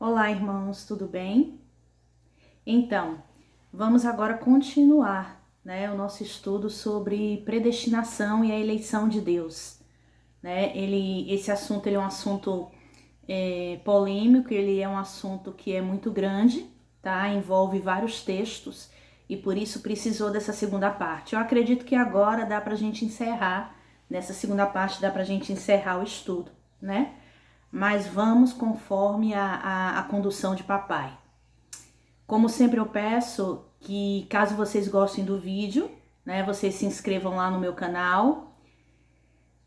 Olá, irmãos, tudo bem? Então, vamos agora continuar, o nosso estudo sobre predestinação e a eleição de Deus, Esse assunto ele é um assunto polêmico, ele é um assunto que é muito grande, tá? Envolve vários textos e por isso precisou dessa segunda parte. Eu acredito que agora dá pra gente encerrar, nessa segunda parte dá pra gente encerrar o estudo, né? Mas vamos conforme a condução de papai. Como sempre eu peço que caso vocês gostem do vídeo, vocês se inscrevam lá no meu canal,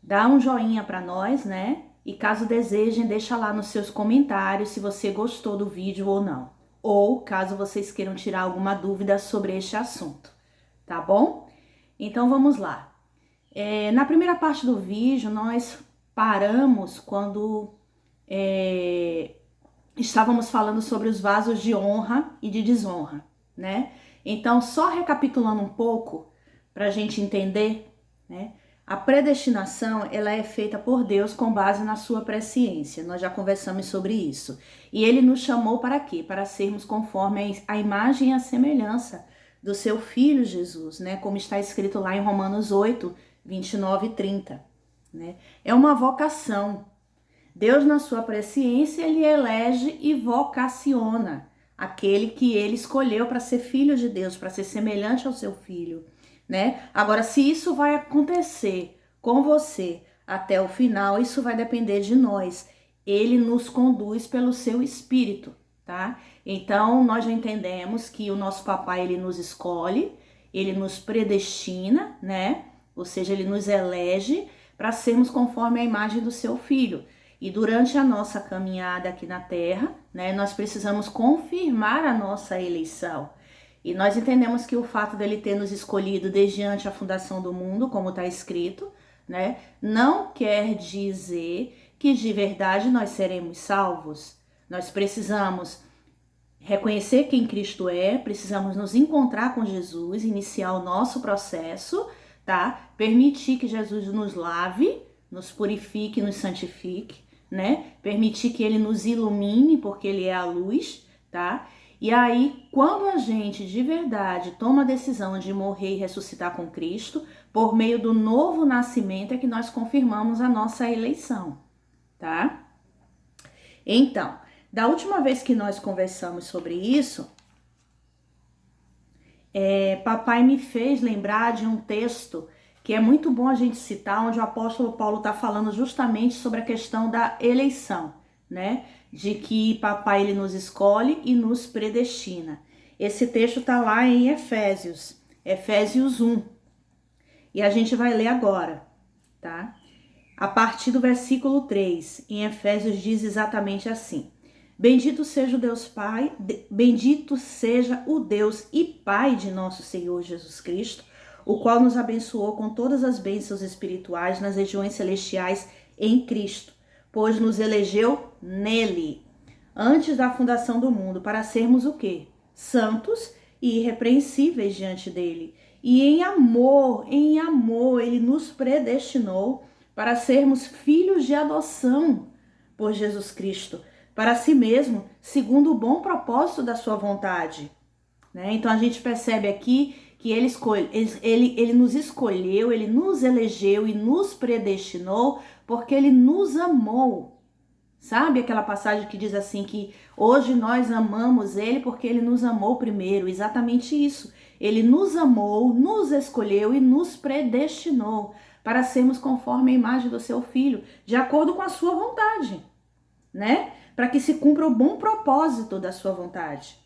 dá um joinha para nós, E caso desejem, deixa lá nos seus comentários se você gostou do vídeo ou não. Ou caso vocês queiram tirar alguma dúvida sobre este assunto, tá bom? Então vamos lá. Na primeira parte do vídeo, nós paramos quando estávamos falando sobre os vasos de honra e de desonra, Então, só recapitulando um pouco, para a gente entender, A predestinação, ela é feita por Deus com base na sua presciência. Nós já conversamos sobre isso. E Ele nos chamou para quê? Para sermos conforme a imagem e a semelhança do seu Filho Jesus, Como está escrito lá em Romanos 8, 29 e 30, É uma vocação. Deus, na sua presciência, ele elege e vocaciona aquele que ele escolheu para ser filho de Deus, para ser semelhante ao seu filho, Agora, se isso vai acontecer com você até o final, isso vai depender de nós. Ele nos conduz pelo seu espírito, tá? Então, nós já entendemos que o nosso papai, ele nos escolhe, ele nos predestina, Ou seja, ele nos elege para sermos conforme a imagem do seu filho. E durante a nossa caminhada aqui na Terra, nós precisamos confirmar a nossa eleição. E nós entendemos que o fato dele ter nos escolhido desde antes a fundação do mundo, como está escrito, não quer dizer que de verdade nós seremos salvos. Nós precisamos reconhecer quem Cristo é, precisamos nos encontrar com Jesus, iniciar o nosso processo, tá? Permitir que Jesus nos lave, nos purifique, nos santifique, Permitir que ele nos ilumine, porque ele é a luz, tá? E aí, quando a gente de verdade toma a decisão de morrer e ressuscitar com Cristo, por meio do novo nascimento é que nós confirmamos a nossa eleição, tá? Então, da última vez que nós conversamos sobre isso, papai me fez lembrar de um texto que é muito bom a gente citar, onde o apóstolo Paulo está falando justamente sobre a questão da eleição, De que papai ele nos escolhe e nos predestina. Esse texto está lá em Efésios 1. E a gente vai ler agora, tá? A partir do versículo 3, em Efésios diz exatamente assim: Bendito seja o Deus Pai, bendito seja o Deus e Pai de nosso Senhor Jesus Cristo, o qual nos abençoou com todas as bênçãos espirituais nas regiões celestiais em Cristo, pois nos elegeu nele, antes da fundação do mundo, para sermos o quê? Santos e irrepreensíveis diante dele. E em amor, ele nos predestinou para sermos filhos de adoção por Jesus Cristo, para si mesmo, segundo o bom propósito da sua vontade. Então a gente percebe aqui que ele nos escolheu, ele nos elegeu e nos predestinou porque ele nos amou. Sabe aquela passagem que diz assim que hoje nós amamos ele porque ele nos amou primeiro? Exatamente isso. Ele nos amou, nos escolheu e nos predestinou para sermos conforme a imagem do seu filho, de acordo com a sua vontade, Para que se cumpra o bom propósito da sua vontade.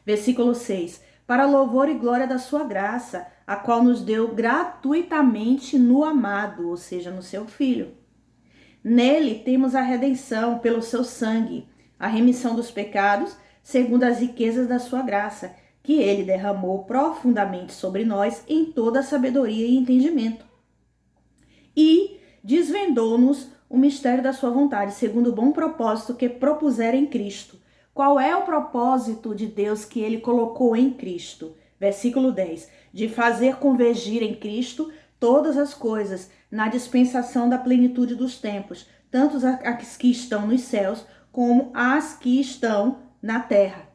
Versículo 6. Para louvor e glória da sua graça, a qual nos deu gratuitamente no amado, ou seja, no seu Filho. Nele temos a redenção pelo seu sangue, a remissão dos pecados, segundo as riquezas da sua graça, que ele derramou profundamente sobre nós em toda a sabedoria e entendimento. E desvendou-nos o mistério da sua vontade, segundo o bom propósito que propusera em Cristo. Qual é o propósito de Deus que ele colocou em Cristo? Versículo 10. De fazer convergir em Cristo todas as coisas na dispensação da plenitude dos tempos, tanto as que estão nos céus como as que estão na terra,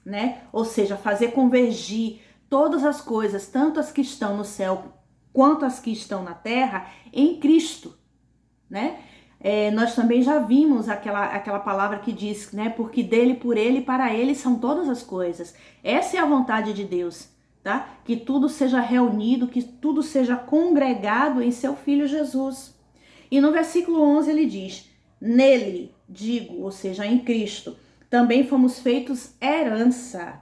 né? Ou seja, fazer convergir todas as coisas, tanto as que estão no céu quanto as que estão na terra, em Cristo, né? Nós também já vimos aquela palavra que diz, né? Porque dele, por ele e para ele são todas as coisas. Essa é a vontade de Deus, tá? Que tudo seja reunido, que tudo seja congregado em seu Filho Jesus. E no versículo 11 ele diz, nele, digo, ou seja, em Cristo, também fomos feitos herança,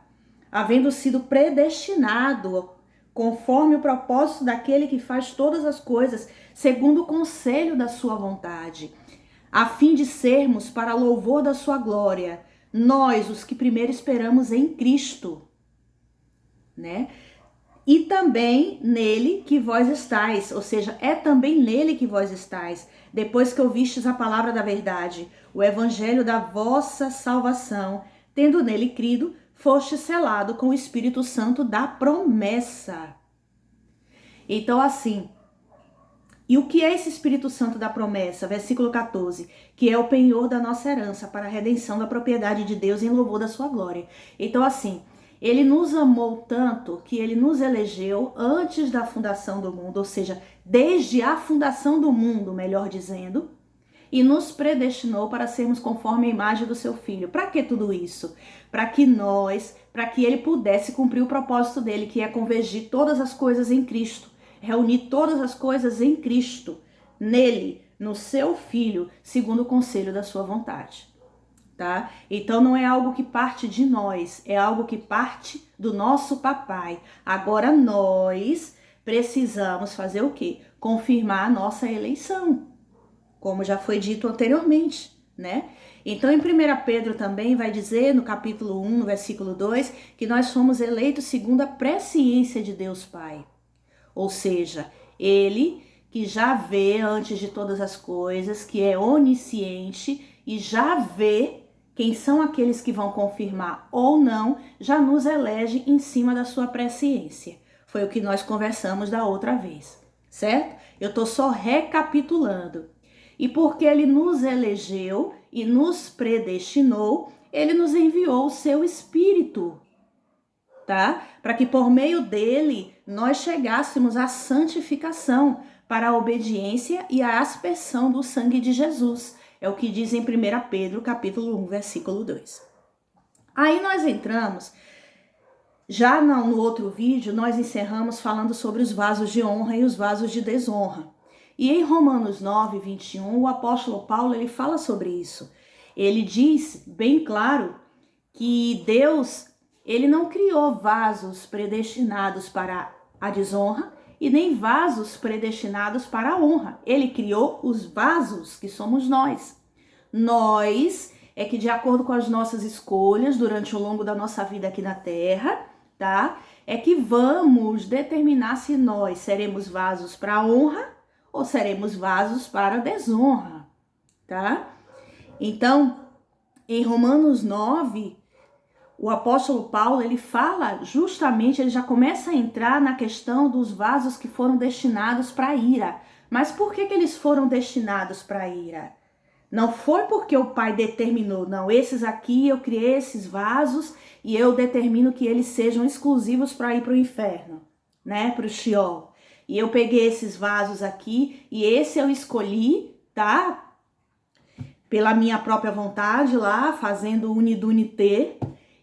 havendo sido predestinado conforme o propósito daquele que faz todas as coisas, segundo o conselho da sua vontade, a fim de sermos para louvor da sua glória, nós, os que primeiro esperamos em Cristo, né? E também nele que vós estáis, ou seja, é também nele que vós estáis, depois que ouvistes a palavra da verdade, o evangelho da vossa salvação, tendo nele crido, foste selado com o Espírito Santo da promessa. Então, assim, e o que é esse Espírito Santo da promessa? Versículo 14, que é o penhor da nossa herança para a redenção da propriedade de Deus em louvor da sua glória. Então, assim, ele nos amou tanto que ele nos elegeu antes da fundação do mundo, ou seja, desde a fundação do mundo, melhor dizendo, e nos predestinou para sermos conforme a imagem do seu Filho. Para que tudo isso? Para que ele pudesse cumprir o propósito dele, que é convergir todas as coisas em Cristo, reunir todas as coisas em Cristo, nele, no seu Filho, segundo o conselho da sua vontade. Tá? Então não é algo que parte de nós, é algo que parte do nosso papai. Agora nós precisamos fazer o quê? Confirmar a nossa eleição, como já foi dito anteriormente, né? Então em 1 Pedro também vai dizer, no capítulo 1, no versículo 2, que nós fomos eleitos segundo a presciência de Deus Pai. Ou seja, ele que já vê antes de todas as coisas, que é onisciente e já vê quem são aqueles que vão confirmar ou não, já nos elege em cima da sua presciência. Foi o que nós conversamos da outra vez, certo? Eu tô só recapitulando. E porque ele nos elegeu e nos predestinou, ele nos enviou o seu Espírito, tá? Para que por meio dele nós chegássemos à santificação, para a obediência e a aspersão do sangue de Jesus. É o que diz em 1 Pedro, capítulo 1, versículo 2. Aí nós entramos, já no outro vídeo, nós encerramos falando sobre os vasos de honra e os vasos de desonra. E em Romanos 9, 21, o apóstolo Paulo, ele fala sobre isso. Ele diz bem claro que Deus, ele não criou vasos predestinados para a desonra e nem vasos predestinados para a honra. Ele criou os vasos, que somos nós. Nós é que, de acordo com as nossas escolhas durante o longo da nossa vida aqui na Terra, tá? É que vamos determinar se nós seremos vasos para a honra ou seremos vasos para a desonra, tá? Então, em Romanos 9, o apóstolo Paulo, ele fala justamente, ele já começa a entrar na questão dos vasos que foram destinados para a ira. Mas por que eles foram destinados para a ira? Não foi porque o Pai determinou, não, esses aqui eu criei esses vasos e eu determino que eles sejam exclusivos para ir para o inferno, né, para o Sheol. E eu peguei esses vasos aqui e esse eu escolhi, tá? Pela minha própria vontade lá, fazendo unidunité,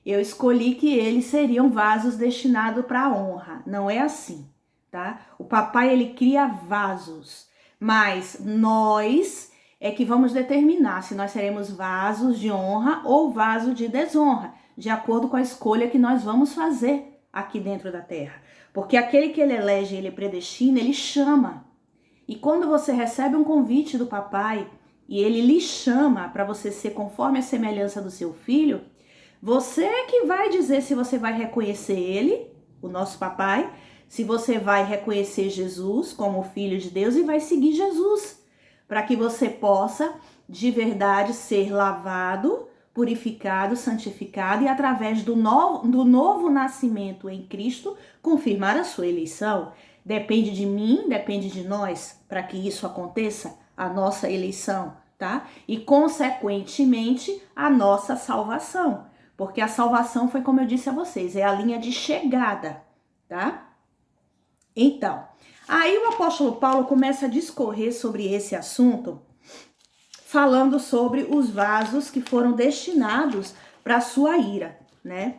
eu escolhi que eles seriam vasos destinados para a honra. Não é assim, tá? O papai, ele cria vasos, mas nós é que vamos determinar se nós seremos vasos de honra ou vaso de desonra, de acordo com a escolha que nós vamos fazer aqui dentro da terra. Porque aquele que ele elege, ele predestina, ele chama. E quando você recebe um convite do papai e ele lhe chama para você ser conforme a semelhança do seu filho, você é que vai dizer se você vai reconhecer ele, o nosso papai, se você vai reconhecer Jesus como Filho de Deus e vai seguir Jesus, para que você possa, de verdade, ser lavado, purificado, santificado e através do novo nascimento em Cristo, confirmar a sua eleição. Depende de mim, depende de nós, para que isso aconteça, a nossa eleição, tá? E consequentemente a nossa salvação, porque a salvação foi, como eu disse a vocês, é a linha de chegada, tá? Então, aí o apóstolo Paulo começa a discorrer sobre esse assunto, falando sobre os vasos que foram destinados para a sua ira, né?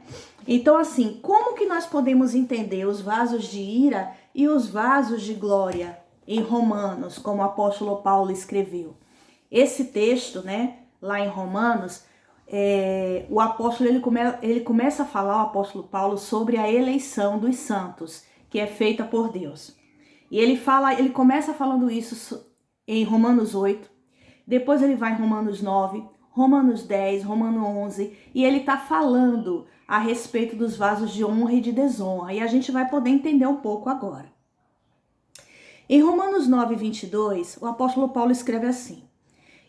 Então, assim, como que nós podemos entender os vasos de ira e os vasos de glória em Romanos, como o apóstolo Paulo escreveu? Esse texto, né, lá em Romanos, o apóstolo ele começa a falar, o apóstolo Paulo, sobre a eleição dos santos, que é feita por Deus. E ele começa falando isso em Romanos 8, depois ele vai em Romanos 9, Romanos 10, Romanos 11, e ele está falando a respeito dos vasos de honra e de desonra, e a gente vai poder entender um pouco agora. Em Romanos 9, 22, o apóstolo Paulo escreve assim: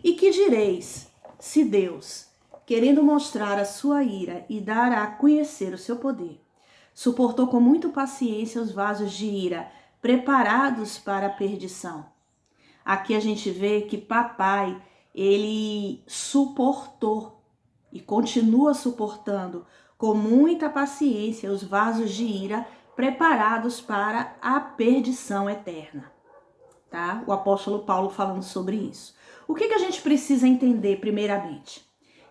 E que direis, se Deus, querendo mostrar a sua ira e dar a conhecer o seu poder, suportou com muita paciência os vasos de ira preparados para a perdição? Aqui a gente vê que papai, ele suportou e continua suportando com muita paciência os vasos de ira preparados para a perdição eterna, tá? O apóstolo Paulo falando sobre isso. O que a gente precisa entender primeiramente?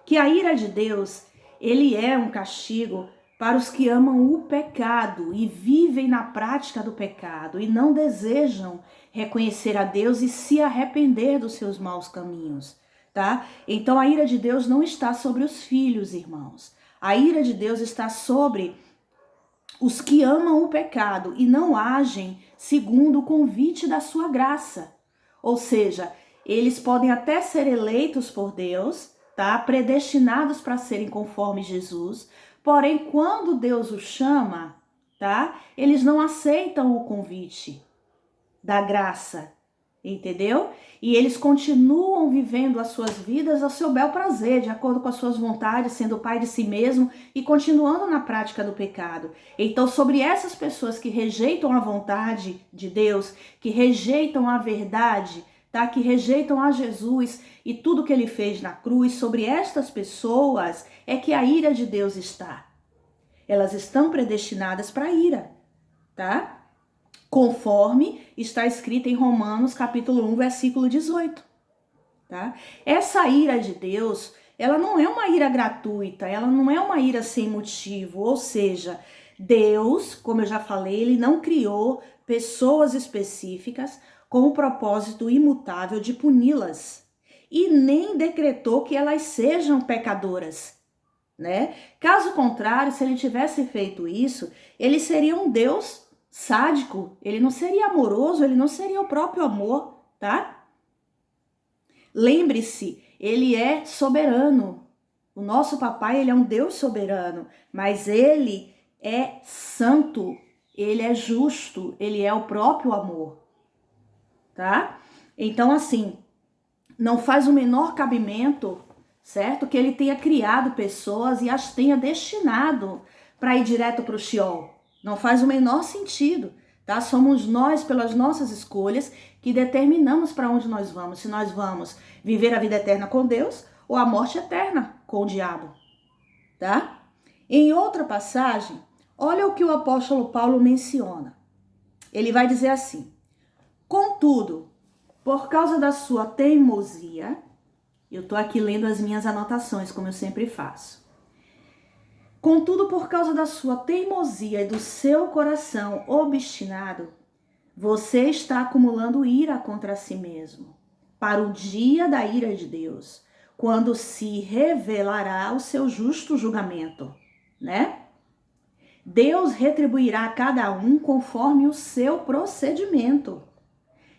Que a ira de Deus, ele é um castigo para os que amam o pecado e vivem na prática do pecado e não desejam reconhecer a Deus e se arrepender dos seus maus caminhos, tá? Então a ira de Deus não está sobre os filhos, irmãos. A ira de Deus está sobre os que amam o pecado e não agem segundo o convite da sua graça. Ou seja, eles podem até ser eleitos por Deus, tá? Predestinados para serem conforme Jesus, porém quando Deus os chama, tá? Eles não aceitam o convite da graça, entendeu? E eles continuam vivendo as suas vidas ao seu bel prazer, de acordo com as suas vontades, sendo pai de si mesmo e continuando na prática do pecado. Então, sobre essas pessoas que rejeitam a vontade de Deus, que rejeitam a verdade, tá? Que rejeitam a Jesus e tudo que ele fez na cruz, sobre estas pessoas é que a ira de Deus está. Elas estão predestinadas para a ira, tá? Conforme está escrito em Romanos capítulo 1, versículo 18, tá? Essa ira de Deus, ela não é uma ira gratuita, ela não é uma ira sem motivo, ou seja, Deus, como eu já falei, ele não criou pessoas específicas com o propósito imutável de puni-las e nem decretou que elas sejam pecadoras, né? Caso contrário, se ele tivesse feito isso, ele seria um Deus sádico, ele não seria amoroso, ele não seria o próprio amor, tá? Lembre-se, ele é soberano. O nosso papai, ele é um Deus soberano, mas ele é santo, ele é justo, ele é o próprio amor, tá? Então, assim, não faz o menor cabimento, certo? Que ele tenha criado pessoas e as tenha destinado para ir direto para o Sheol. Não faz o menor sentido, tá? Somos nós, pelas nossas escolhas, que determinamos para onde nós vamos. Se nós vamos viver a vida eterna com Deus ou a morte eterna com o diabo, tá? Em outra passagem, olha o que o apóstolo Paulo menciona. Ele vai dizer assim: Contudo, por causa da sua teimosia, eu tô aqui lendo as minhas anotações, como eu sempre faço. Contudo, por causa da sua teimosia e do seu coração obstinado, você está acumulando ira contra si mesmo, para o dia da ira de Deus, quando se revelará o seu justo julgamento, né? Deus retribuirá a cada um conforme o seu procedimento.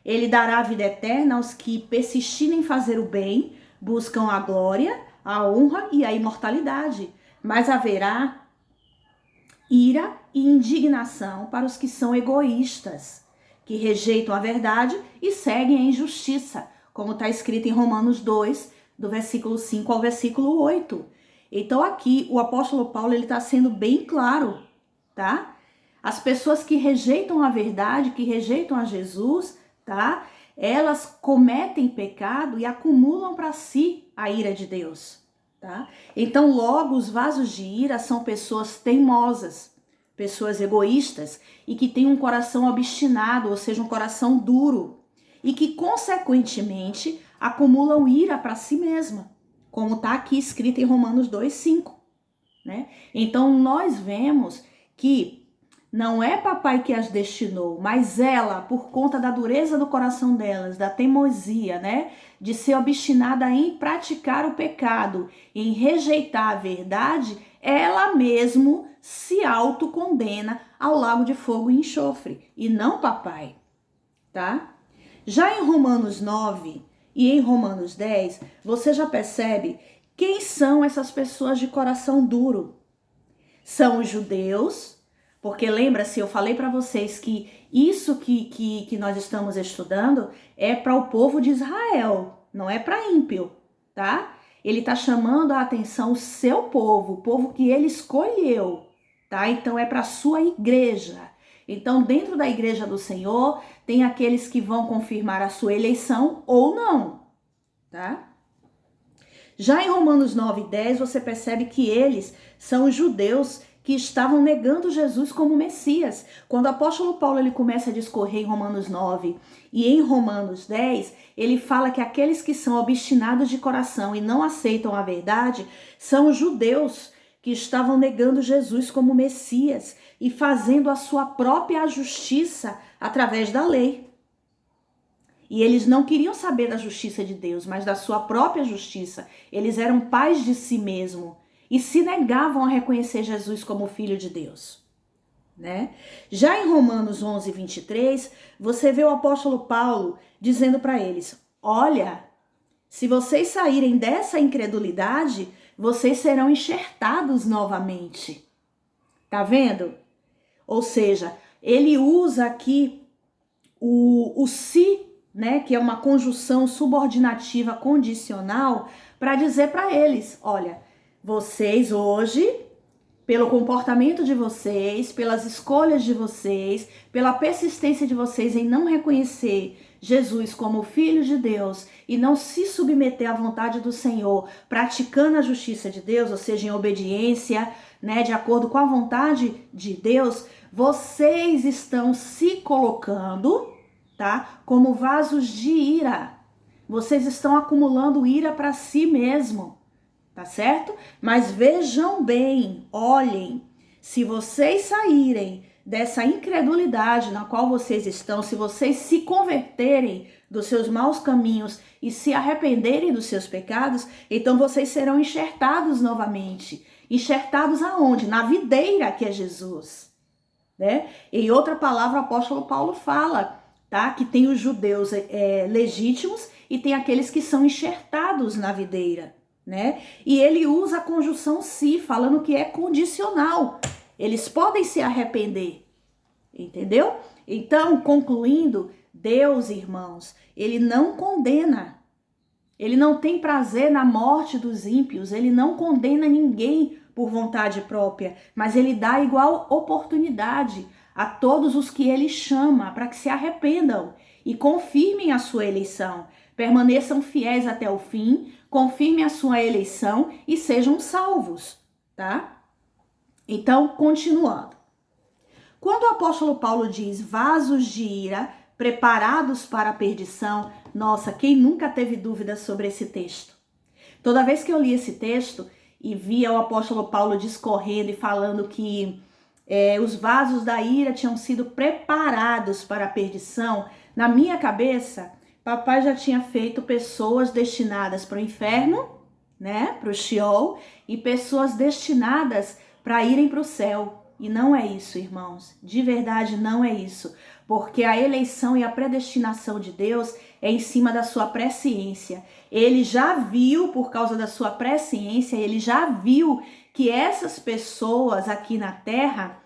Ele dará a vida eterna aos que persistirem em fazer o bem, buscam a glória, a honra e a imortalidade. Mas haverá ira e indignação para os que são egoístas, que rejeitam a verdade e seguem a injustiça, como está escrito em Romanos 2, do versículo 5 ao versículo 8. Então aqui o apóstolo Paulo ele está sendo bem claro, tá? As pessoas que rejeitam a verdade, que rejeitam a Jesus, tá? elas cometem pecado e acumulam para si a ira de Deus, tá? Então, logo, os vasos de ira são pessoas teimosas, pessoas egoístas e que têm um coração obstinado, ou seja, um coração duro, e que, consequentemente, acumulam ira para si mesma, como está aqui escrito em Romanos 2:5, né? Então, nós vemos que não é papai que as destinou, mas ela, por conta da dureza do coração delas, da teimosia, né? De ser obstinada em praticar o pecado, em rejeitar a verdade, ela mesmo se autocondena ao lago de fogo e enxofre, e não papai, tá? Já em Romanos 9 e em Romanos 10, você já percebe quem são essas pessoas de coração duro. São os judeus, porque lembra-se, eu falei para vocês que isso que nós estamos estudando é para o povo de Israel, não é para ímpio, tá? Ele está chamando a atenção o seu povo, o povo que ele escolheu, tá? Então é para a sua igreja. Então, dentro da igreja do Senhor, tem aqueles que vão confirmar a sua eleição ou não, tá? Já em Romanos 9 e 10, você percebe que eles são os judeus que estavam negando Jesus como Messias. Quando o apóstolo Paulo ele começa a discorrer em Romanos 9 e em Romanos 10, ele fala que aqueles que são obstinados de coração e não aceitam a verdade são os judeus que estavam negando Jesus como Messias e fazendo a sua própria justiça através da lei. E eles não queriam saber da justiça de Deus, mas da sua própria justiça. Eles eram pais de si mesmo e se negavam a reconhecer Jesus como Filho de Deus, né? Já em Romanos 11, 23, você vê o apóstolo Paulo dizendo para eles: olha, se vocês saírem dessa incredulidade, vocês serão enxertados novamente. Tá vendo? Ou seja, ele usa aqui o se, né, que é uma conjunção subordinativa condicional, para dizer para eles: olha, vocês hoje, pelo comportamento de vocês, pelas escolhas de vocês, pela persistência de vocês em não reconhecer Jesus como Filho de Deus e não se submeter à vontade do Senhor, praticando a justiça de Deus, ou seja, em obediência, né, de acordo com a vontade de Deus, vocês estão se colocando, tá, como vasos de ira. Vocês estão acumulando ira para si mesmo. Tá certo? Mas vejam bem, olhem, se vocês saírem dessa incredulidade na qual vocês estão, se vocês se converterem dos seus maus caminhos e se arrependerem dos seus pecados, então vocês serão enxertados novamente. Enxertados aonde? Na videira que é Jesus, né? Em outra palavra, o apóstolo Paulo fala, tá? Que tem os judeus legítimos e tem aqueles que são enxertados na videira, né? E ele usa a conjunção se, falando que é condicional. Eles podem se arrepender, entendeu? Então, concluindo, Deus, irmãos, ele não condena. Ele não tem prazer na morte dos ímpios, ele não condena ninguém por vontade própria, mas ele dá igual oportunidade a todos os que ele chama para que se arrependam e confirmem a sua eleição, permaneçam fiéis até o fim, confirmem a sua eleição e sejam salvos, tá? Então, continuando. Quando o apóstolo Paulo diz vasos de ira preparados para a perdição, nossa, quem nunca teve dúvidas sobre esse texto? Toda vez que eu li esse texto e via o apóstolo Paulo discorrendo e falando que os vasos da ira tinham sido preparados para a perdição, na minha cabeça, papai já tinha feito pessoas destinadas para o inferno, né, para o Sheol, e pessoas destinadas para irem para o céu. E não é isso, irmãos. De verdade, não é isso. Porque a eleição e a predestinação de Deus é em cima da sua presciência. Ele já viu, por causa da sua presciência, ele já viu que essas pessoas aqui na terra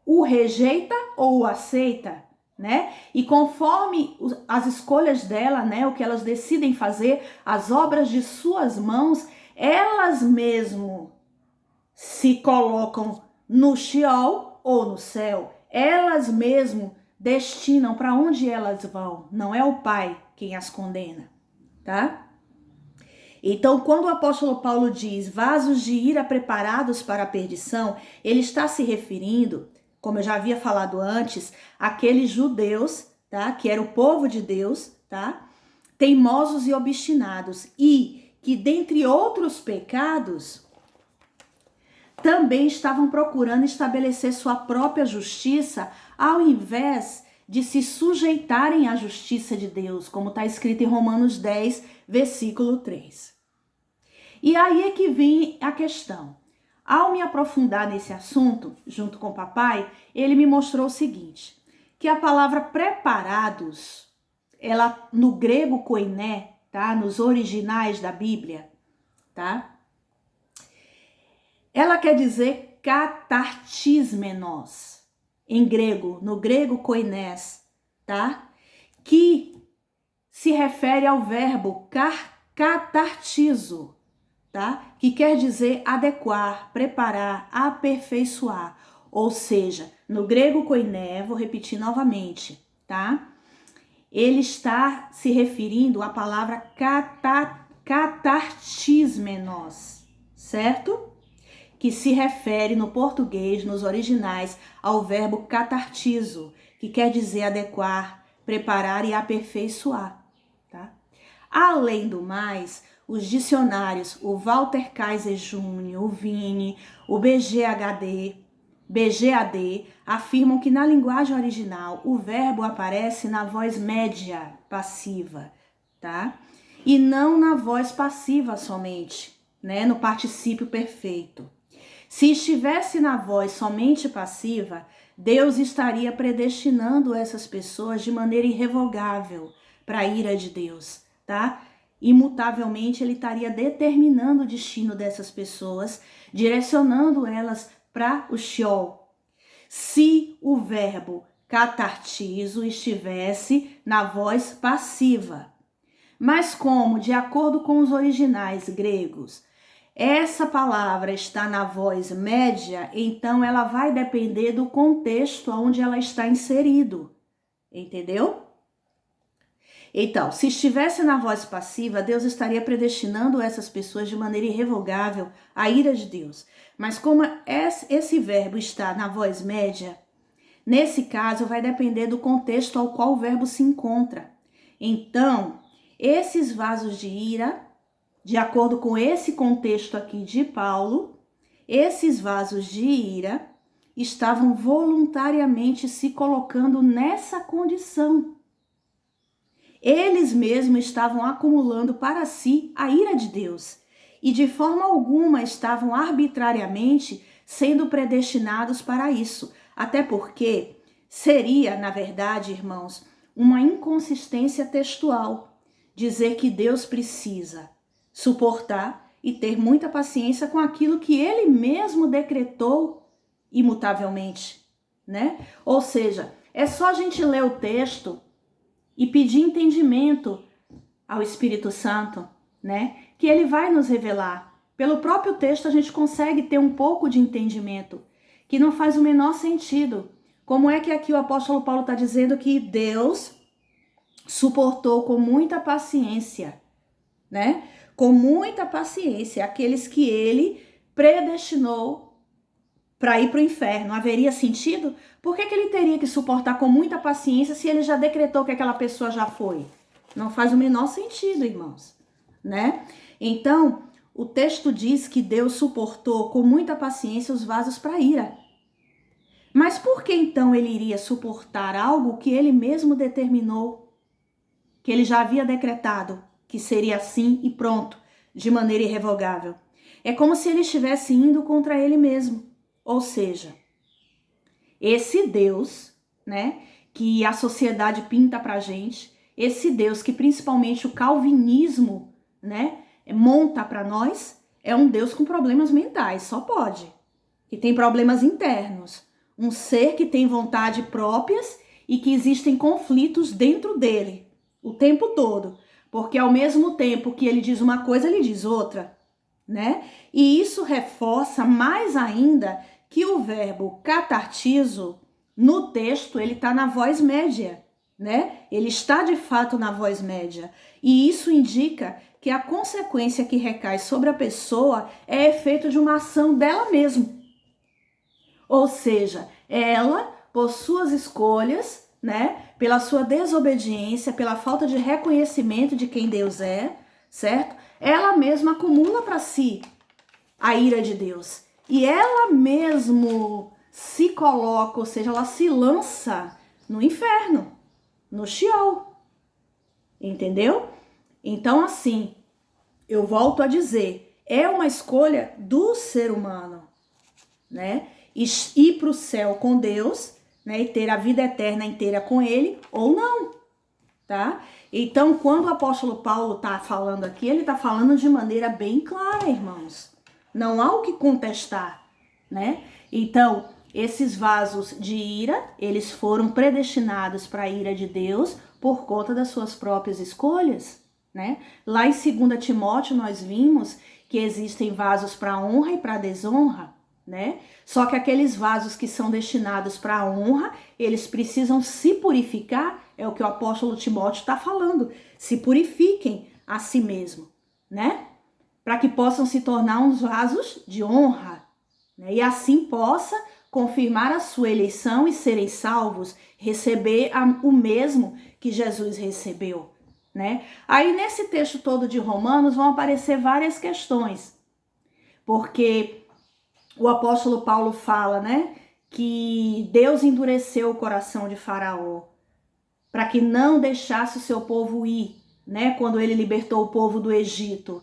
o rejeita ou o aceita, né? E conforme as escolhas dela, né, o que elas decidem fazer, as obras de suas mãos, elas mesmo se colocam no Sheol ou no céu. Elas mesmo destinam para onde elas vão. Não é o Pai quem as condena, tá? Então, quando o apóstolo Paulo diz vasos de ira preparados para a perdição, ele está se referindo, como eu já havia falado antes, àqueles judeus, tá? Que era o povo de Deus, tá? Teimosos e obstinados, e que dentre outros pecados também estavam procurando estabelecer sua própria justiça, ao invés de se sujeitarem à justiça de Deus, como está escrito em Romanos 10, versículo 3. E aí é que vem a questão. Ao me aprofundar nesse assunto, junto com o papai, ele me mostrou o seguinte, que a palavra preparados, ela no grego koiné, tá? Nos originais da Bíblia, tá? Ela quer dizer katartismenos, em grego, no grego koinés, tá? Que se refere ao verbo katartizo, tá? Que quer dizer adequar, preparar, aperfeiçoar. Ou seja, no grego koiné, vou repetir novamente, tá? Ele está se referindo à palavra katartismenos, certo? Que se refere no português, nos originais, ao verbo katartizo, que quer dizer adequar, preparar e aperfeiçoar, tá? Além do mais, os dicionários, o Walter Kaiser Jr., o Vini, o BGAD, afirmam que na linguagem original o verbo aparece na voz média passiva, tá? E não na voz passiva somente, né? No particípio perfeito. Se estivesse na voz somente passiva, Deus estaria predestinando essas pessoas de maneira irrevogável para a ira de Deus, tá? Imutavelmente ele estaria determinando o destino dessas pessoas, direcionando elas para o Sheol. Se o verbo catartizo estivesse na voz passiva. Mas como, de acordo com os originais gregos, essa palavra está na voz média, então ela vai depender do contexto onde ela está inserido, entendeu? Então, se estivesse na voz passiva, Deus estaria predestinando essas pessoas de maneira irrevogável à ira de Deus. Mas como esse verbo está na voz média, nesse caso vai depender do contexto ao qual o verbo se encontra. Então, esses vasos de ira, de acordo com esse contexto aqui de Paulo, esses vasos de ira estavam voluntariamente se colocando nessa condição. Eles mesmos estavam acumulando para si a ira de Deus e de forma alguma estavam arbitrariamente sendo predestinados para isso. Até porque seria, na verdade, irmãos, uma inconsistência textual dizer que Deus precisa suportar e ter muita paciência com aquilo que ele mesmo decretou imutavelmente, né? Ou seja, é só a gente ler o texto e pedir entendimento ao Espírito Santo, né? Que ele vai nos revelar. Pelo próprio texto a gente consegue ter um pouco de entendimento, que não faz o menor sentido. Como é que aqui o apóstolo Paulo está dizendo que Deus suportou com muita paciência, né? Com muita paciência aqueles que ele predestinou para ir para o inferno. Haveria sentido? Por que ele teria que suportar com muita paciência se ele já decretou que aquela pessoa já foi? Não faz o menor sentido, irmãos, né? Então, o texto diz que Deus suportou com muita paciência os vasos para ira. Mas por que então ele iria suportar algo que ele mesmo determinou, que ele já havia decretado que seria assim e pronto, de maneira irrevogável? É como se ele estivesse indo contra ele mesmo. Ou seja, esse Deus, né, que a sociedade pinta pra gente, esse Deus que principalmente o calvinismo, né, monta para nós, é um Deus com problemas mentais, só pode. Que tem problemas internos. Um ser que tem vontade próprias e que existem conflitos dentro dele o tempo todo. Porque ao mesmo tempo que ele diz uma coisa, ele diz outra, né? E isso reforça mais ainda que o verbo catartizo No texto, ele está na voz média, né? Ele está de fato na voz média. E isso indica que a consequência que recai sobre a pessoa é efeito de uma ação dela mesma. Ou seja, ela, por suas escolhas, né? Pela sua desobediência, pela falta de reconhecimento de quem Deus é, certo? Ela mesma acumula para si a ira de Deus. E ela mesmo se coloca, ou seja, ela se lança no inferno, no Sheol. Entendeu? Então, assim, eu volto a dizer, é uma escolha do ser humano, né? Ir para o céu com Deus, né? E ter a vida eterna inteira com Ele, ou não, tá? Então, quando o apóstolo Paulo está falando aqui, ele está falando de maneira bem clara, irmãos. Não há o que contestar, né? Então, esses vasos de ira, eles foram predestinados para a ira de Deus por conta das suas próprias escolhas, né? Lá em 2 Timóteo nós vimos que existem vasos para honra e para desonra, né? Só que aqueles vasos que são destinados para a honra, eles precisam se purificar, é o que o apóstolo Timóteo está falando. Se purifiquem a si mesmo, né? Para que possam se tornar uns vasos de honra, né? E assim possa confirmar a sua eleição e serem salvos, receber o mesmo que Jesus recebeu, né? Aí nesse texto todo de Romanos vão aparecer várias questões, porque o apóstolo Paulo fala, né, que Deus endureceu o coração de Faraó para que não deixasse o seu povo ir, né, quando ele libertou o povo do Egito,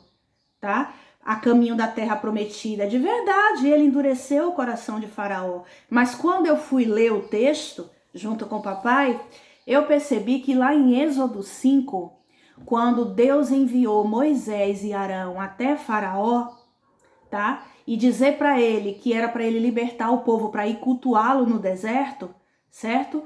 tá? A caminho da terra prometida. De verdade, ele endureceu o coração de Faraó. Mas quando eu fui ler o texto, junto com o papai, eu percebi que lá em Êxodo 5, quando Deus enviou Moisés e Arão até Faraó, tá? E dizer para ele que era para ele libertar o povo para ir cultuá-lo no deserto, certo?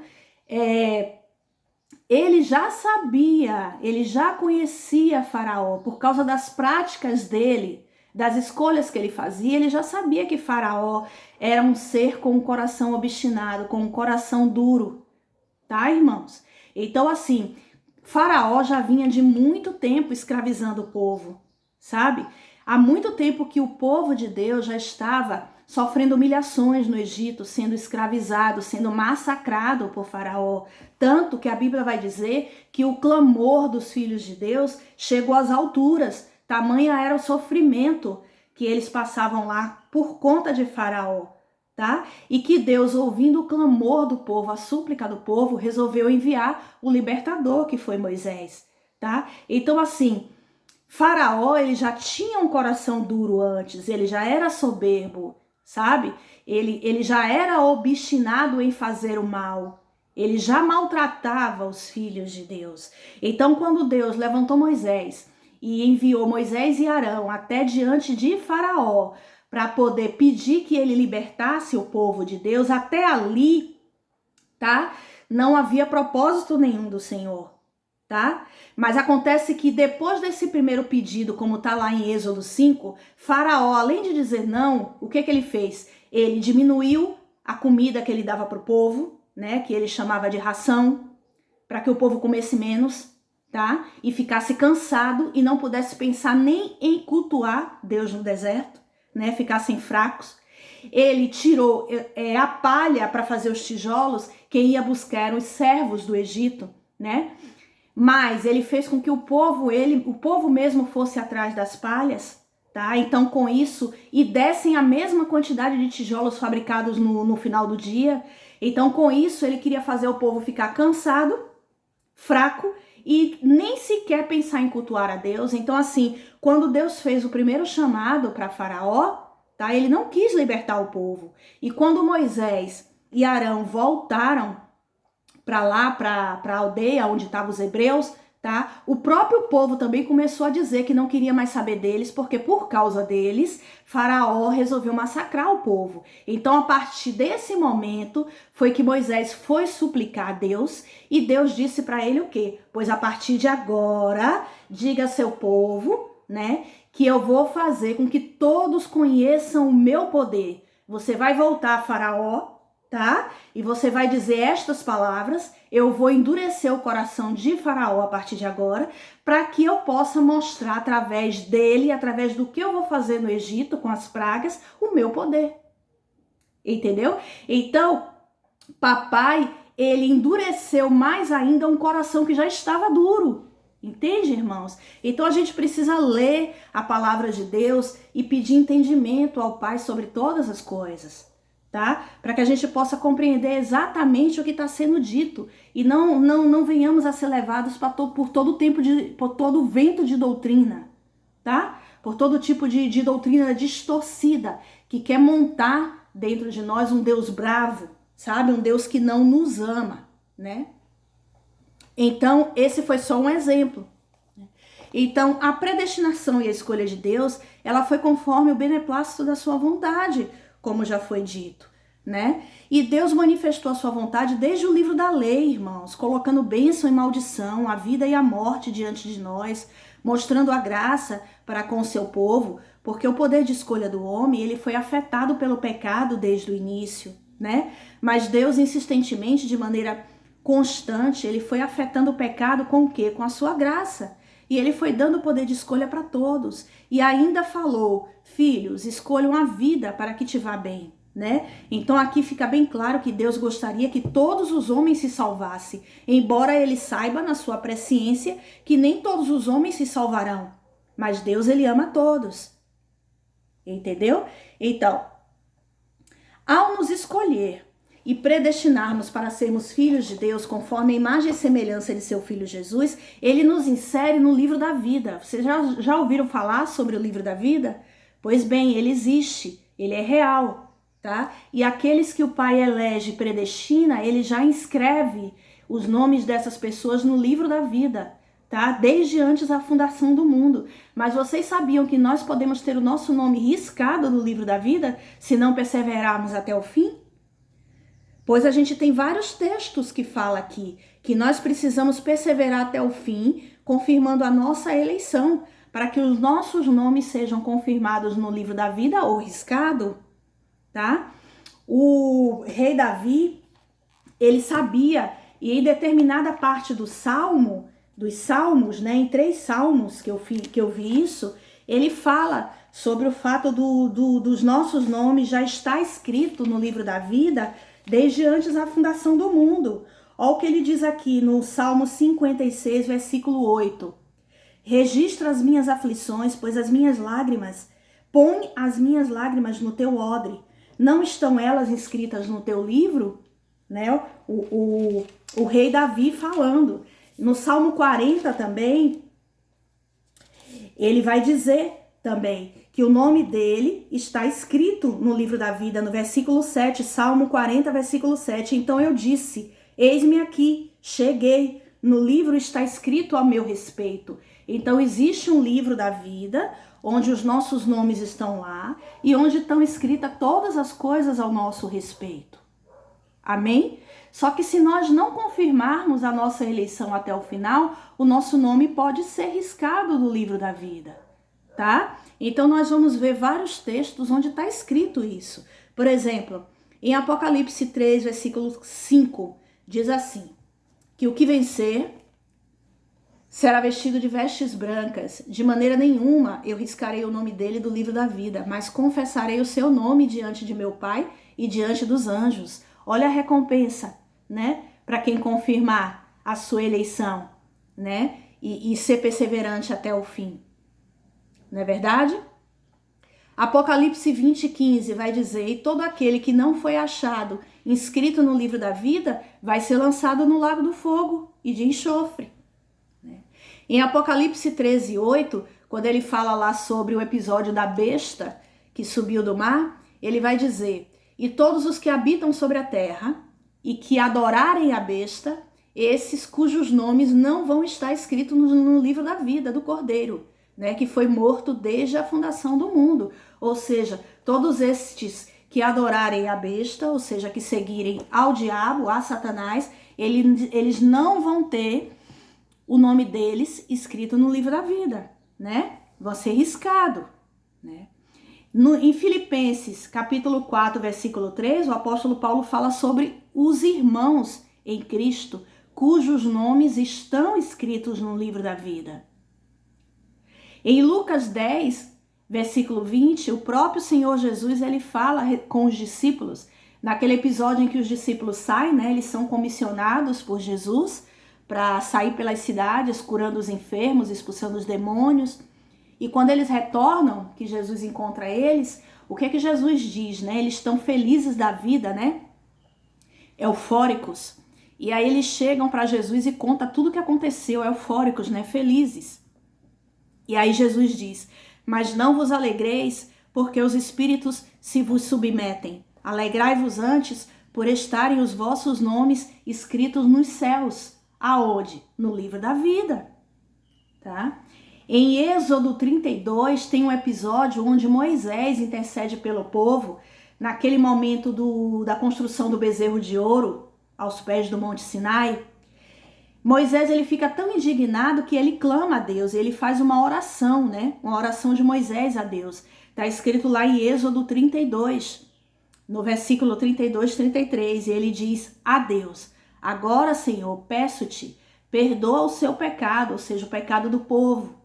Ele já sabia, ele já conhecia Faraó por causa das práticas dele, das escolhas que ele fazia. Ele já sabia que Faraó era um ser com um coração obstinado, com um coração duro, tá, irmãos? Então, assim, Faraó já vinha de muito tempo escravizando o povo, sabe? Há muito tempo que o povo de Deus já estava sofrendo humilhações no Egito, sendo escravizado, sendo massacrado por Faraó. Tanto que a Bíblia vai dizer que o clamor dos filhos de Deus chegou às alturas. Tamanha era o sofrimento que eles passavam lá por conta de Faraó, tá? E que Deus, ouvindo o clamor do povo, a súplica do povo, resolveu enviar o libertador, que foi Moisés, tá? Então, assim, Faraó, ele já tinha um coração duro antes, ele já era soberbo, sabe? Ele já era obstinado em fazer o mal, ele já maltratava os filhos de Deus. Então, quando Deus levantou Moisés e enviou Moisés e Arão até diante de Faraó para poder pedir que ele libertasse o povo de Deus, até ali, tá? Não havia propósito nenhum do Senhor, tá? Mas acontece que depois desse primeiro pedido, como tá lá em Êxodo 5, Faraó, além de dizer não, o que ele fez? Ele diminuiu a comida que ele dava para o povo, né? Que ele chamava de ração, para que o povo comesse menos, tá? E ficasse cansado e não pudesse pensar nem em cultuar Deus no deserto, né? Ficassem fracos. Ele tirou a palha para fazer os tijolos. Quem ia buscar eram os servos do Egito, né? Mas ele fez com que o povo mesmo fosse atrás das palhas, tá? Então, com isso, e dessem a mesma quantidade de tijolos fabricados no final do dia. Então, com isso, ele queria fazer o povo ficar cansado, fraco e nem sequer pensar em cultuar a Deus. Então, assim, quando Deus fez o primeiro chamado para Faraó, tá? Ele não quis libertar o povo. E quando Moisés e Arão voltaram para lá, para a aldeia onde estavam os hebreus, tá? O próprio povo também começou a dizer que não queria mais saber deles, porque por causa deles, Faraó resolveu massacrar o povo. Então, a partir desse momento, foi que Moisés foi suplicar a Deus, e Deus disse para ele o quê? Pois a partir de agora, diga a seu povo, né, que eu vou fazer com que todos conheçam o meu poder. Você vai voltar, Faraó, tá? E você vai dizer estas palavras: eu vou endurecer o coração de Faraó a partir de agora, para que eu possa mostrar através dele, através do que eu vou fazer no Egito com as pragas, o meu poder. Entendeu? Então, papai, ele endureceu mais ainda um coração que já estava duro. Entende, irmãos? Então a gente precisa ler a palavra de Deus e pedir entendimento ao Pai sobre todas as coisas, tá? Para que a gente possa compreender exatamente o que está sendo dito e não venhamos a ser levados por todo o vento de doutrina, tá? Por todo tipo de doutrina distorcida que quer montar dentro de nós um Deus bravo, sabe? Um Deus que não nos ama, né? Então, esse foi só um exemplo. Então, a predestinação e a escolha de Deus, ela foi conforme o beneplácito da sua vontade, como já foi dito, né? E Deus manifestou a sua vontade desde o livro da lei, irmãos, colocando bênção e maldição, a vida e a morte diante de nós, mostrando a graça para com o seu povo, porque o poder de escolha do homem, ele foi afetado pelo pecado desde o início, né? Mas Deus insistentemente, de maneira constante, ele foi afetando o pecado com o quê? Com a sua graça. E ele foi dando poder de escolha para todos. E ainda falou: filhos, escolham a vida para que te vá bem, né? Então aqui fica bem claro que Deus gostaria que todos os homens se salvassem, embora ele saiba na sua presciência que nem todos os homens se salvarão. Mas Deus, ele ama todos. Entendeu? Então, ao nos escolher e predestinarmos para sermos filhos de Deus conforme a imagem e semelhança de seu Filho Jesus, ele nos insere no livro da vida. Vocês já ouviram falar sobre o livro da vida? Pois bem, ele existe, ele é real, tá? E aqueles que o Pai elege e predestina, ele já inscreve os nomes dessas pessoas no livro da vida, tá? Desde antes da fundação do mundo. Mas vocês sabiam que nós podemos ter o nosso nome riscado no livro da vida se não perseverarmos até o fim? Pois a gente tem vários textos que fala aqui que nós precisamos perseverar até o fim, confirmando a nossa eleição, para que os nossos nomes sejam confirmados no livro da vida ou riscado, tá? O rei Davi, ele sabia, e em determinada parte dos salmos, né, em 3 salmos que eu vi isso, ele fala sobre o fato dos nossos nomes já estar escrito no livro da vida desde antes da fundação do mundo. Olha o que ele diz aqui no Salmo 56, versículo 8. Registra as minhas aflições, pois as minhas lágrimas, põe as minhas lágrimas no teu odre. Não estão elas inscritas no teu livro? Né? O rei Davi falando. No Salmo 40 também, ele vai dizer também que o nome dele está escrito no livro da vida, no versículo 7, Salmo 40, versículo 7. Então eu disse: eis-me aqui, cheguei, no livro está escrito a meu respeito. Então existe um livro da vida, onde os nossos nomes estão lá, e onde estão escritas todas as coisas ao nosso respeito. Amém? Só que se nós não confirmarmos a nossa eleição até o final, o nosso nome pode ser riscado do livro da vida, tá? Então nós vamos ver vários textos onde está escrito isso. Por exemplo, em Apocalipse 3, versículo 5, diz assim: que o que vencer será vestido de vestes brancas. De maneira nenhuma eu riscarei o nome dele do livro da vida, mas confessarei o seu nome diante de meu Pai e diante dos anjos. Olha a recompensa, né? Para quem confirmar a sua eleição, né? E ser perseverante até o fim. Não é verdade? Apocalipse 20, 15 vai dizer: e todo aquele que não foi achado inscrito no livro da vida vai ser lançado no lago do fogo e de enxofre. Em Apocalipse 13, 8, quando ele fala lá sobre o episódio da besta que subiu do mar, ele vai dizer: e todos os que habitam sobre a terra e que adorarem a besta, esses cujos nomes não vão estar escritos no livro da vida do Cordeiro, né, que foi morto desde a fundação do mundo. Ou seja, todos estes que adorarem a besta, ou seja, que seguirem ao diabo, a Satanás, eles não vão ter o nome deles escrito no livro da vida, né? Vão ser riscado, né? Em Filipenses, capítulo 4, versículo 3, o apóstolo Paulo fala sobre os irmãos em Cristo, cujos nomes estão escritos no livro da vida. Em Lucas 10, versículo 20, o próprio Senhor Jesus, ele fala com os discípulos, naquele episódio em que os discípulos saem, né, eles são comissionados por Jesus para sair pelas cidades, curando os enfermos, expulsando os demônios. E quando eles retornam, que Jesus encontra eles, o que é que Jesus diz, né? Eles estão felizes da vida, né? Eufóricos. E aí eles chegam para Jesus e contam tudo o que aconteceu, eufóricos, né? Felizes. E aí Jesus diz: mas não vos alegreis, porque os espíritos se vos submetem. Alegrai-vos antes por estarem os vossos nomes escritos nos céus. Aonde? No livro da vida. Tá? Em Êxodo 32 tem um episódio onde Moisés intercede pelo povo, naquele momento da construção do bezerro de ouro, aos pés do Monte Sinai. Moisés, ele fica tão indignado que ele clama a Deus, ele faz uma oração, né? Uma oração de Moisés a Deus. Está escrito lá em Êxodo 32, no versículo 32, 33, e ele diz a Deus: agora, Senhor, peço-te, perdoa o seu pecado, ou seja, o pecado do povo.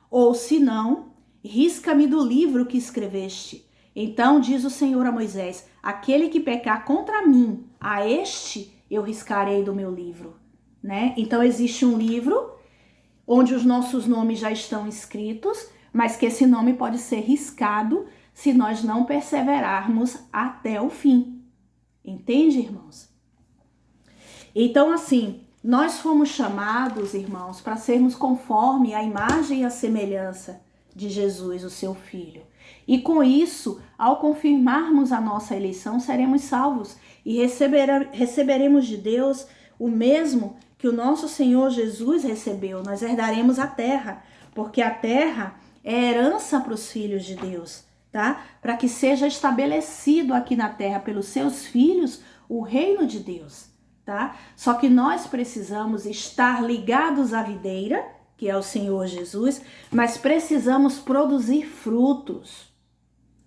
Ou se não, risca-me do livro que escreveste. Então diz o Senhor a Moisés: aquele que pecar contra mim, a este eu riscarei do meu livro. Né? Então existe um livro onde os nossos nomes já estão escritos, mas que esse nome pode ser riscado se nós não perseverarmos até o fim. Entende, irmãos? Então, assim, nós fomos chamados, irmãos, para sermos conforme a imagem e a semelhança de Jesus, o seu Filho. E com isso, ao confirmarmos a nossa eleição, seremos salvos e receberemos de Deus o mesmo que o nosso Senhor Jesus recebeu. Nós herdaremos a terra, porque a terra é herança para os filhos de Deus, tá? Para que seja estabelecido aqui na terra pelos seus filhos o reino de Deus, tá? Só que nós precisamos estar ligados à videira, que é o Senhor Jesus, mas precisamos produzir frutos,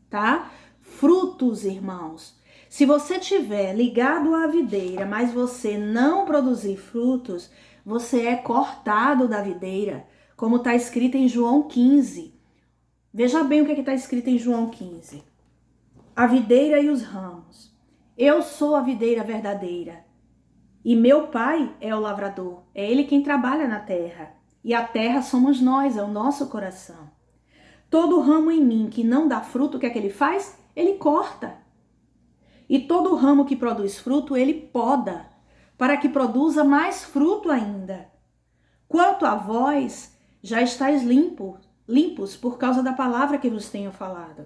tá? Frutos, irmãos. Se você estiver ligado à videira, mas você não produzir frutos, você é cortado da videira, como está escrito em João 15. Veja bem o que está escrito em João 15. A videira e os ramos. Eu sou a videira verdadeira, e meu pai é o lavrador. É ele quem trabalha na terra, e a terra somos nós, é o nosso coração. Todo ramo em mim que não dá fruto, o que é que ele faz? Ele corta. E todo ramo que produz fruto, ele poda, para que produza mais fruto ainda. Quanto a vós, já estáis limpos por causa da palavra que vos tenho falado.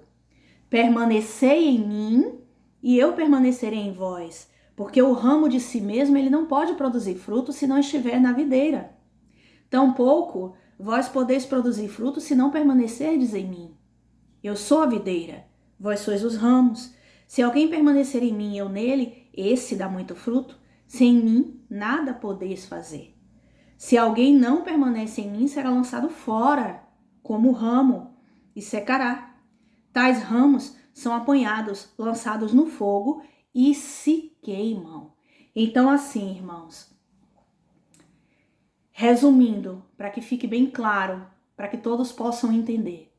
Permanecei em mim, e eu permanecerei em vós, porque o ramo de si mesmo, ele não pode produzir fruto se não estiver na videira. Tampouco vós podeis produzir fruto se não permanecerdes em mim. Eu sou a videira, vós sois os ramos. Se alguém permanecer em mim e eu nele, esse dá muito fruto. Sem mim, nada podeis fazer. Se alguém não permanece em mim, será lançado fora, como ramo, e secará. Tais ramos são apanhados, lançados no fogo e se queimam. Então, assim, irmãos, resumindo, para que fique bem claro, para que todos possam entender.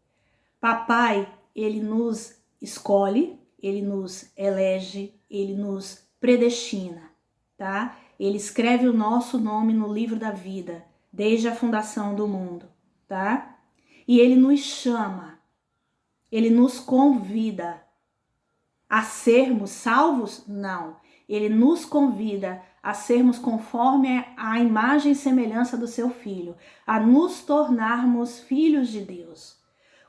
Papai, ele nos escolhe, ele nos elege, ele nos predestina, tá? Ele escreve o nosso nome no livro da vida, desde a fundação do mundo, tá? E ele nos chama, ele nos convida a sermos salvos? Não. Ele nos convida a sermos conforme a imagem e semelhança do seu Filho, a nos tornarmos filhos de Deus.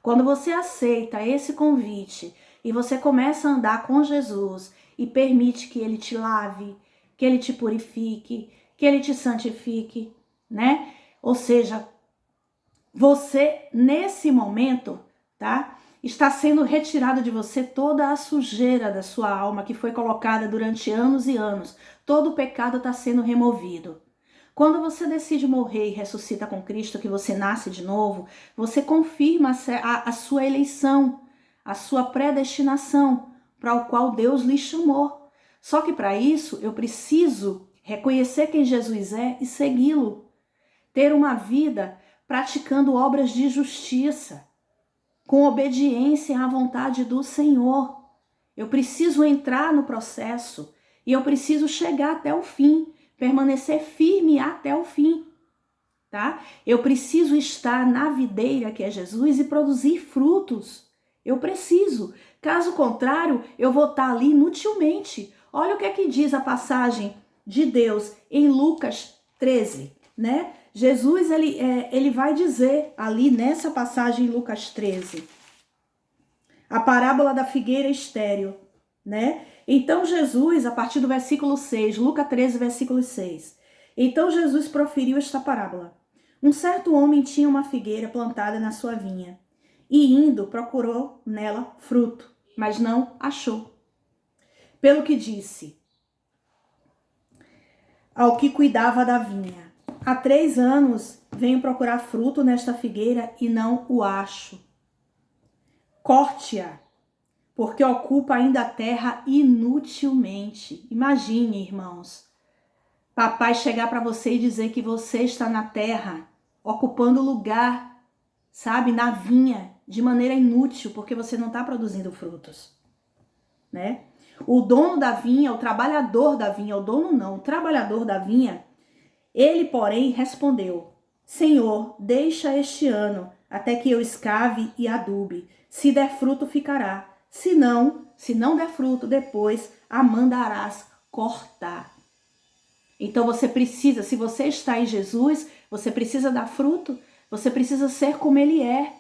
Quando você aceita esse convite e você começa a andar com Jesus e permite que ele te lave, que ele te purifique, que ele te santifique, né? Ou seja, você nesse momento, tá? Está sendo retirada de você toda a sujeira da sua alma que foi colocada durante anos e anos. Todo o pecado está sendo removido. Quando você decide morrer e ressuscita com Cristo, que você nasce de novo, você confirma a sua eleição, a sua predestinação, para o qual Deus lhe chamou. Só que para isso eu preciso reconhecer quem Jesus é e segui-lo. Ter uma vida praticando obras de justiça, com obediência à vontade do Senhor. Eu preciso entrar no processo e eu preciso chegar até o fim, permanecer firme até o fim, tá? Eu preciso estar na videira que é Jesus e produzir frutos. Eu preciso. Caso contrário, eu vou estar ali inutilmente. Olha o que é que diz a passagem de Deus em Lucas 13, né? Jesus, ele vai dizer ali nessa passagem em Lucas 13, a parábola da figueira estéril, né? Então Jesus, a partir do versículo 6, Lucas 13, versículo 6. Então Jesus proferiu esta parábola. Um certo homem tinha uma figueira plantada na sua vinha, e indo procurou nela fruto, mas não achou. Pelo que disse ao que cuidava da vinha: há 3 anos venho procurar fruto nesta figueira e não o acho. Corte-a, porque ocupa ainda a terra inutilmente. Imagine, irmãos, papai chegar para você e dizer que você está na terra, ocupando lugar, sabe, na vinha, de maneira inútil, porque você não está produzindo frutos, né? O dono da vinha, o trabalhador da vinha, o dono não, o trabalhador da vinha, ele, porém, respondeu: Senhor, deixa este ano, até que eu escave e adube. Se der fruto, ficará. Se não der fruto, depois a mandarás cortar. Então você precisa, se você está em Jesus, você precisa dar fruto, você precisa ser como ele é,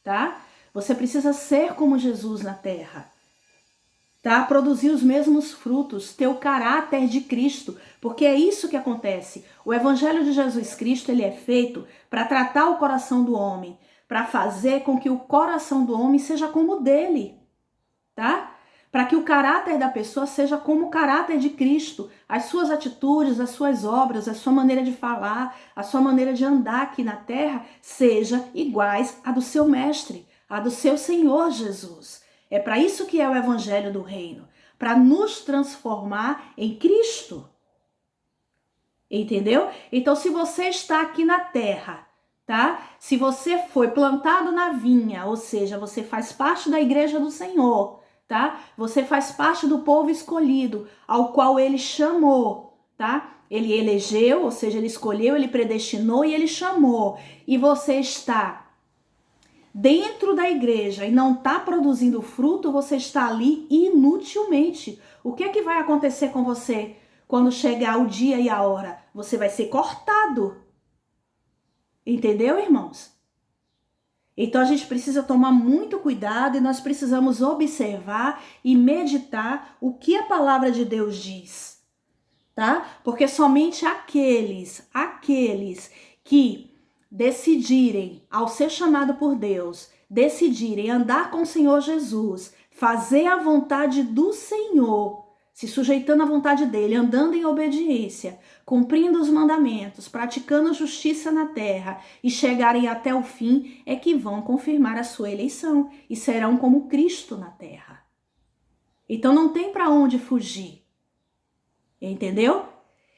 tá? Você precisa ser como Jesus na terra, tá? Produzir os mesmos frutos, ter o caráter de Cristo, porque é isso que acontece. O evangelho de Jesus Cristo, ele é feito para tratar o coração do homem, para fazer com que o coração do homem seja como o dele, tá? Para que o caráter da pessoa seja como o caráter de Cristo, as suas atitudes, as suas obras, a sua maneira de falar, a sua maneira de andar aqui na terra, seja iguais à do seu mestre, à do seu Senhor Jesus. É para isso que é o evangelho do reino, para nos transformar em Cristo. Entendeu? Então, se você está aqui na terra, tá? Se você foi plantado na vinha, ou seja, você faz parte da igreja do Senhor, tá? Você faz parte do povo escolhido, ao qual ele chamou, tá? Ele elegeu, ou seja, ele escolheu, ele predestinou e ele chamou. E você está dentro da igreja e não está produzindo fruto, você está ali inutilmente. O que é que vai acontecer com você quando chegar o dia e a hora? Você vai ser cortado. Entendeu, irmãos? Então a gente precisa tomar muito cuidado e nós precisamos observar e meditar o que a palavra de Deus diz, tá? Porque somente aqueles que decidirem, ao ser chamado por Deus, decidirem andar com o Senhor Jesus, fazer a vontade do Senhor, se sujeitando à vontade dele, andando em obediência, cumprindo os mandamentos, praticando justiça na terra e chegarem até o fim, é que vão confirmar a sua eleição e serão como Cristo na terra. Então não tem para onde fugir, entendeu?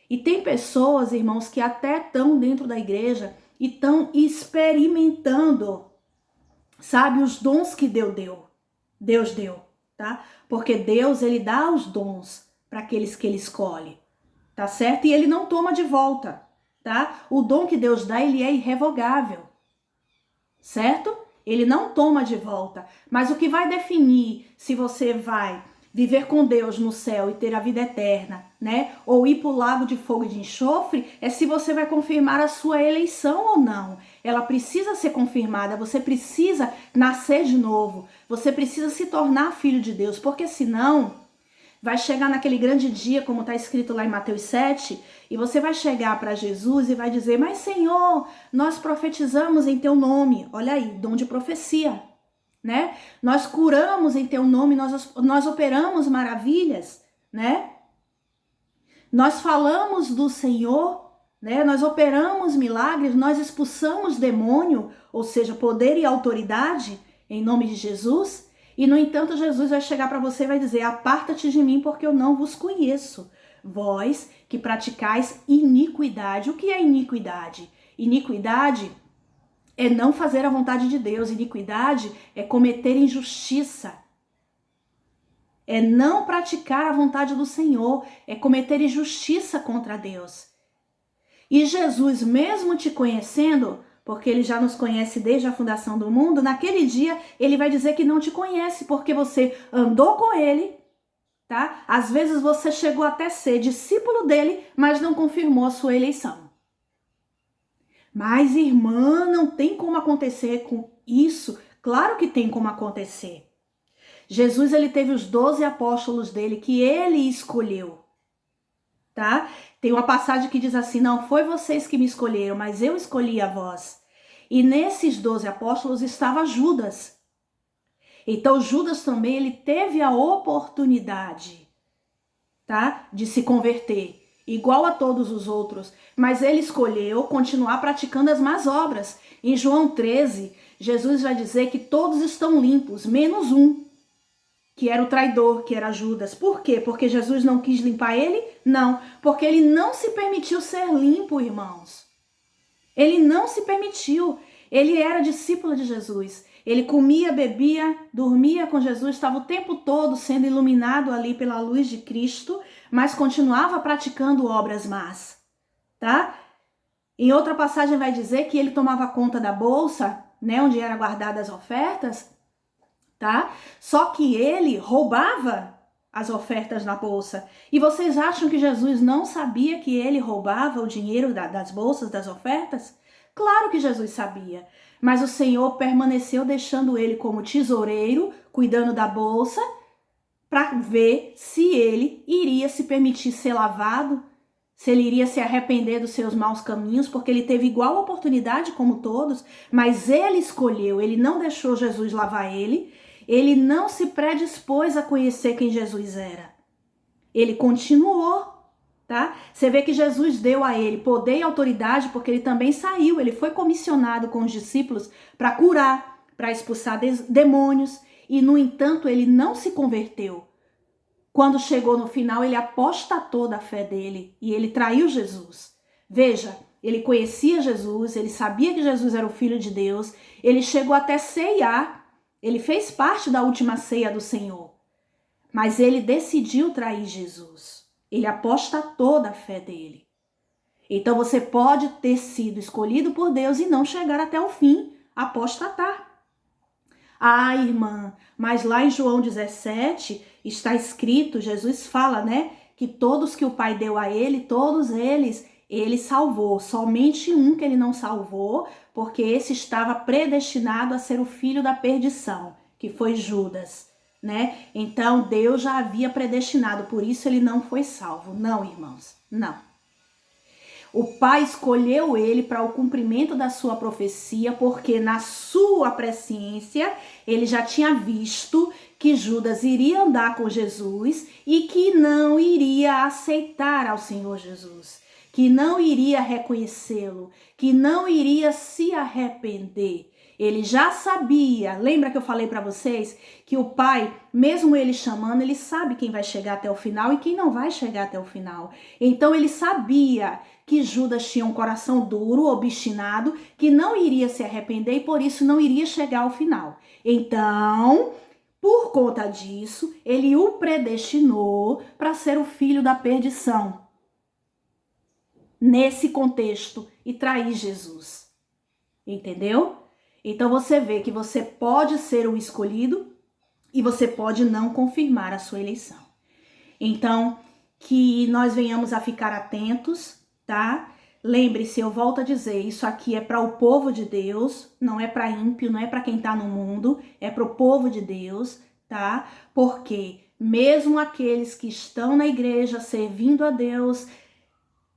E tem pessoas, irmãos, que até estão dentro da igreja e estão experimentando, sabe, os dons que Deus deu, tá? Porque Deus, ele dá os dons para aqueles que ele escolhe, tá certo? E ele não toma de volta, tá? O dom que Deus dá, ele é irrevogável, certo? Ele não toma de volta, mas o que vai definir se você vai viver com Deus no céu e ter a vida eterna, né? Ou ir para o lago de fogo e de enxofre, é se você vai confirmar a sua eleição ou não. Ela precisa ser confirmada, você precisa nascer de novo, você precisa se tornar filho de Deus, porque senão vai chegar naquele grande dia, como está escrito lá em Mateus 7, e você vai chegar para Jesus e vai dizer: mas Senhor, nós profetizamos em teu nome. Olha aí, dom de profecia, né? Nós curamos em teu nome, nós operamos maravilhas, né? Nós falamos do Senhor, né? Nós operamos milagres, nós expulsamos demônio, ou seja, poder e autoridade em nome de Jesus. E, no entanto, Jesus vai chegar para você e vai dizer: aparta-te de mim, porque eu não vos conheço. Vós que praticais iniquidade. O que é iniquidade? Iniquidade é não fazer a vontade de Deus. Iniquidade é cometer injustiça. É não praticar a vontade do Senhor. É cometer injustiça contra Deus. E Jesus, mesmo te conhecendo, porque ele já nos conhece desde a fundação do mundo, naquele dia ele vai dizer que não te conhece, porque você andou com ele, tá? Às vezes você chegou até ser discípulo dele, mas não confirmou a sua eleição. Mas, irmã, não tem como acontecer com isso? Claro que tem como acontecer. Jesus, ele teve os 12 apóstolos dele que ele escolheu, tá? Tem uma passagem que diz assim: não foi vocês que me escolheram, mas eu escolhi a vós. E nesses 12 apóstolos estava Judas. Então Judas também, ele teve a oportunidade, tá? De se converter, igual a todos os outros. Mas ele escolheu continuar praticando as más obras. Em João 13, Jesus vai dizer que todos estão limpos, menos um, que era o traidor, que era Judas. Por quê? Porque Jesus não quis limpar ele? Não, porque ele não se permitiu ser limpo, irmãos. Ele não se permitiu. Ele era discípulo de Jesus. Ele comia, bebia, dormia com Jesus, estava o tempo todo sendo iluminado ali pela luz de Cristo, mas continuava praticando obras más, tá? Em outra passagem vai dizer que ele tomava conta da bolsa, né, onde eram guardadas as ofertas, tá? Só que ele roubava as ofertas na bolsa. E vocês acham que Jesus não sabia que ele roubava o dinheiro das bolsas, das ofertas? Claro que Jesus sabia. Mas o Senhor permaneceu deixando ele como tesoureiro, cuidando da bolsa, para ver se ele iria se permitir ser lavado, se ele iria se arrepender dos seus maus caminhos, porque ele teve igual oportunidade como todos, mas ele escolheu, ele não deixou Jesus lavar ele. Ele não se predispôs a conhecer quem Jesus era. Ele continuou, tá? Você vê que Jesus deu a ele poder e autoridade, porque ele também saiu, ele foi comissionado com os discípulos para curar, para expulsar demônios, e no entanto ele não se converteu. Quando chegou no final, ele apostatou da fé dele e ele traiu Jesus. Veja, ele conhecia Jesus, ele sabia que Jesus era o Filho de Deus, ele chegou até ceiar. Ele fez parte da última ceia do Senhor, mas ele decidiu trair Jesus. Ele apostatou da fé dele. Então você pode ter sido escolhido por Deus e não chegar até o fim, apostatar. Ah, irmã, mas lá em João 17 está escrito, Jesus fala, né, que todos que o Pai deu a ele, todos eles, ele salvou. Somente um que ele não salvou, porque esse estava predestinado a ser o filho da perdição, que foi Judas, né? Então Deus já havia predestinado, por isso ele não foi salvo. Não, irmãos, não. O Pai escolheu ele para o cumprimento da sua profecia, porque na sua presciência ele já tinha visto que Judas iria andar com Jesus e que não iria aceitar ao Senhor Jesus, que não iria reconhecê-lo, que não iria se arrepender. Ele já sabia, lembra que eu falei para vocês que o Pai, mesmo ele chamando, ele sabe quem vai chegar até o final e quem não vai chegar até o final. Então ele sabia que Judas tinha um coração duro, obstinado, que não iria se arrepender e por isso não iria chegar ao final. Então, por conta disso, ele o predestinou para ser o filho da perdição. Nesse contexto, e trair Jesus. Entendeu? Então você vê que você pode ser o escolhido e você pode não confirmar a sua eleição. Então, que nós venhamos a ficar atentos, tá? Lembre-se, eu volto a dizer, isso aqui é para o povo de Deus, não é para ímpio, não é para quem está no mundo, é para o povo de Deus, tá? Porque mesmo aqueles que estão na igreja servindo a Deus,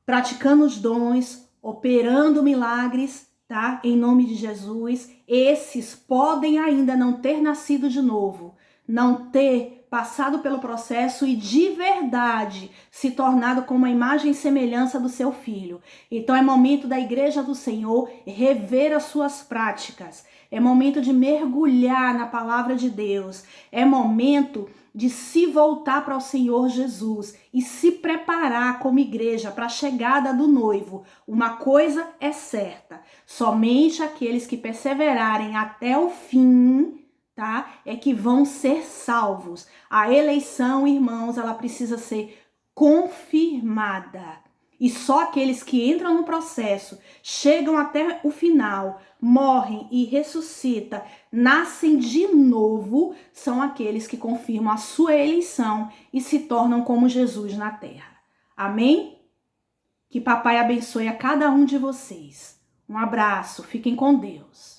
praticando os dons, operando milagres, tá? Em nome de Jesus, esses podem ainda não ter nascido de novo, não ter passado pelo processo e de verdade se tornado como a imagem e semelhança do seu filho. Então é momento da igreja do Senhor rever as suas práticas, é momento de mergulhar na palavra de Deus, é momento de se voltar para o Senhor Jesus e se preparar como igreja para a chegada do noivo. Uma coisa é certa, somente aqueles que perseverarem até o fim, tá, é que vão ser salvos. A eleição, irmãos, ela precisa ser confirmada. E só aqueles que entram no processo, chegam até o final, morrem e ressuscitam, nascem de novo, são aqueles que confirmam a sua eleição e se tornam como Jesus na terra. Amém? Que papai abençoe a cada um de vocês. Um abraço, fiquem com Deus.